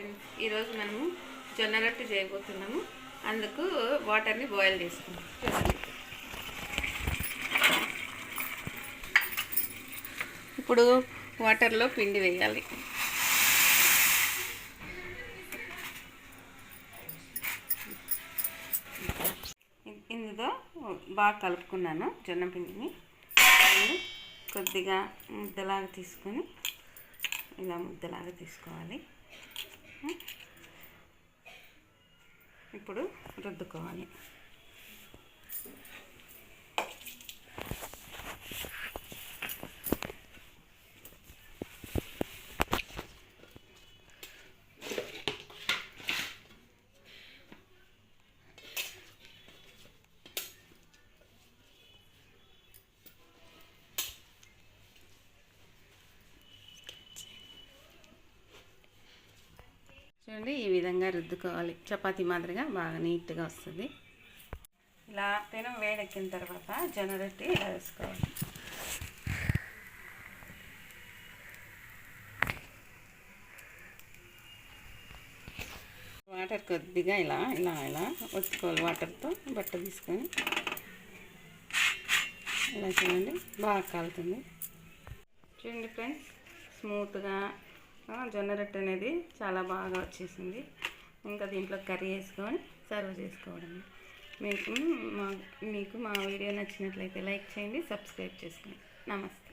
Friends, ఈరోజు మనము జొన్న రొట్టె చేయబోతున్నాము. అందుకు వాటర్ని బాయిల్ చేసుకుందాం. చూడండి, ఇప్పుడు వాటర్లో పిండి వేయాలి. ఇందులో బాగా కలుపుకున్నాను జొన్న పిండిని. కొద్దిగా ముద్దలాగా తీసుకొని ఇలా ముద్దలాగా తీసుకోవాలి. ఇప్పుడు రుద్దుకోవాలి. చూడండి, ఈ విధంగా రుద్దుకోవాలి. చపాతీ మాదిరిగా బాగా నీట్గా వస్తుంది. ఇలా పెనం వేడెక్కిన తర్వాత జొన్న రొట్టె ఇలా వేసుకోవాలి. వాటర్ కొద్దిగా ఇలా ఇలా ఇలా ఒత్తుకోవాలి. వాటర్తో బట్ట తీసుకొని ఇలా చూడండి, బాగా కాలుతుంది. చూడండి ఫ్రెండ్స్, స్మూత్గా జొన్న రొట్టె అనేది చాలా బాగా వచ్చేసింది. ఇంకా దీంట్లో కర్రీ వేసుకొని సర్వ్ చేసుకోవడం. మీకు మా వీడియో నచ్చినట్లయితే లైక్ చేయండి, సబ్స్క్రైబ్ చేసుకోండి. నమస్తే.